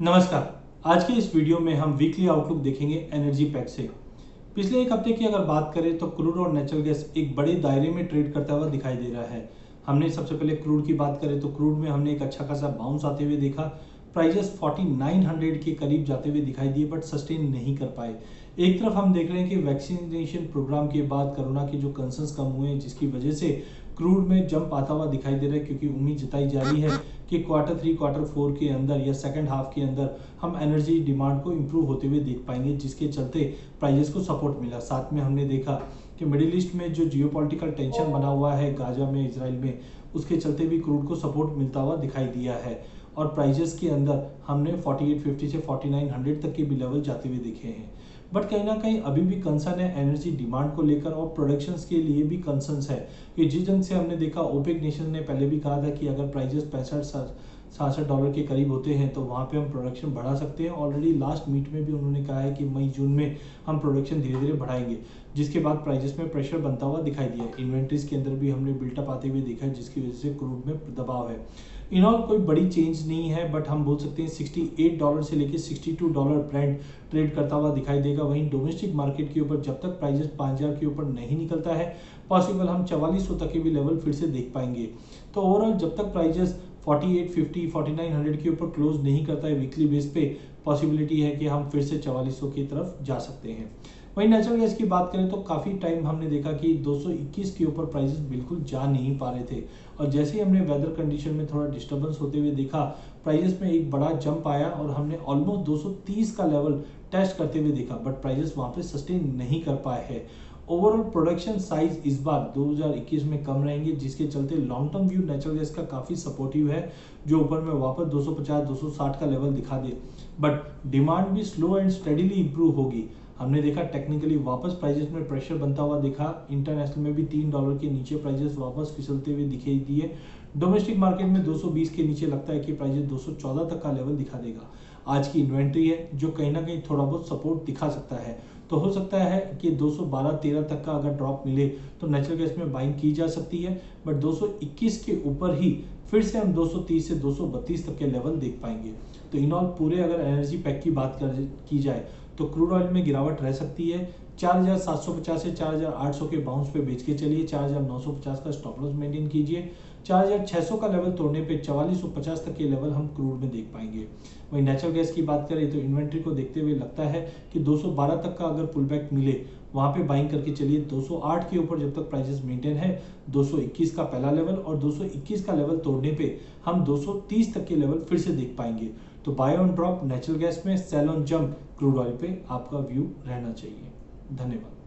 नमस्कार। आज के इस वीडियो में हम वीकली आउटलुक देखेंगे एनर्जी पैक से। पिछले एक हफ्ते की अगर बात करें तो क्रूड और नेचुरल गैस एक बड़े दायरे में ट्रेड करता हुआ दिखाई दे रहा है। हमने सबसे पहले क्रूड की बात करें तो क्रूड में हमने एक अच्छा खासा बाउंस आते हुए देखा। प्राइजेस 4900 के करीब जाते हुए दिखाई दिए बट सस्टेन नहीं कर पाए। एक तरफ हम देख रहे हैं कि वैक्सीनेशन प्रोग्राम के बाद कोरोना के जो कंसर्न्स कम हुए हैं जिसकी वजह से क्रूड में जंप आता हुआ दिखाई दे रहा है, क्योंकि उम्मीद जताई जा रही है कि क्वार्टर 3 क्वार्टर 4 के अंदर या सेकंड हाफ के अंदर हम एनर्जी डिमांड को इम्प्रूव होते हुए देख पाएंगे, जिसके चलते प्राइजेस को सपोर्ट मिला। साथ में हमने देखा कि मिडिल ईस्ट में जो जियोपॉलिटिकल टेंशन बना हुआ है गाजा में, इजराइल में, उसके चलते भी क्रूड को सपोर्ट मिलता हुआ दिखाई दिया है और प्राइजेस के अंदर हमने 4850 से 4900 तक के भी लेवल जाते हुए देखे हैं। बट कहीं ना कहीं अभी भी कंसर्न है एनर्जी डिमांड को लेकर और प्रोडक्शंस के लिए भी कंसर्न्स है कि जिस ढंग से हमने देखा ओपेक नेशन ने पहले भी कहा था कि अगर प्राइजेस 65-66 डॉलर के करीब होते हैं तो वहाँ पे हम प्रोडक्शन बढ़ा सकते हैं। ऑलरेडी लास्ट मीट में भी उन्होंने कहा है कि मई जून में हम प्रोडक्शन धीरे धीरे बढ़ाएंगे, जिसके बाद प्राइजेस में प्रेशर बनता हुआ दिखाई दिया। इन्वेंट्रीज के अंदर भी हमने बिल्टअप आते हुए देखा है, जिसकी वजह से क्रूड में दबाव है। इन ऑल कोई बड़ी चेंज नहीं है, बट हम बोल सकते हैं 68 डॉलर से लेकर 62 डॉलर ब्रेंट ट्रेड करता हुआ दिखाई देगा। वहीं डोमेस्टिक मार्केट के ऊपर जब तक प्राइजेस 5000 के ऊपर नहीं निकलता है पॉसिबल हम 4400 तक के भी लेवल फिर से देख पाएंगे। तो ओवरऑल जब तक प्राइजेस 4850 4900 के ऊपर क्लोज नहीं करता है वीकली बेस पे, पॉसिबिलिटी है कि हम फिर से 4400 की तरफ जा सकते हैं। वहीं नेचुरल गैस की बात करें तो काफ़ी टाइम हमने देखा कि 221 के ऊपर प्राइसेस बिल्कुल जा नहीं पा रहे थे और जैसे ही हमने वेदर कंडीशन में थोड़ा डिस्टर्बेंस होते हुए देखा, प्राइसेस में एक बड़ा जंप आया और हमने ऑलमोस्ट 230 का लेवल टेस्ट करते हुए देखा, बट प्राइसेस वहाँ पे सस्टेन नहीं कर पाए हैं। ओवरऑल प्रोडक्शन साइज इस बार 2021 में कम रहेंगे, जिसके चलते long term view natural gas का काफ़ी सपोर्टिव है, जो ऊपर में वापस 250-260 का लेवल दिखा दे। बट डिमांड भी स्लो एंड स्टेडीली इंप्रूव होगी। हमने देखा टेक्निकली वापस प्राइजेस में प्रेशर बनता हुआ देखा। इंटरनेशनल में भी $3 के नीचे प्राइजेस वापस फिसलते हुए दिखाई दिए। डोमेस्टिक मार्केट में 220 के नीचे लगता है कि प्राइजेस 214 तक का लेवल दिखा देगा। आज की इन्वेंट्री है जो कहीं ना कहीं थोड़ा बहुत सपोर्ट दिखा सकता है, तो हो सकता है कि 212-13 तक का अगर ड्रॉप मिले तो नेचुरल गैस में बाइंग की जा सकती है। बट 221 के ऊपर ही फिर से हम 230 से 232 तक के लेवल देख पाएंगे। तो इन ऑल पूरे अगर एनर्जी पैक की बात की जाए तो क्रूड ऑयल में गिरावट रह सकती है। 4750 से 4800 के बाउंस पे बेच के चलिए। 4950 का स्टॉप लॉस मेंटेन कीजिए। 4600 का लेवल तोड़ने पे 4450 तक के लेवल हम क्रूड में देख पाएंगे। वहीं नेचुरल गैस की बात करें तो इन्वेंट्री को देखते हुए लगता है कि 212 तक का अगर पुल बैक मिले वहां पे बाइंग करके चलिए। 208 के ऊपर जब तक प्राइसेस मेंटेन है, 221 का पहला लेवल और 221 का लेवल तोड़ने पे हम 230 तक के लेवल फिर से देख पाएंगे। तो buy on drop natural gas में, sell on jump crude oil पे आपका व्यू रहना चाहिए। धन्यवाद।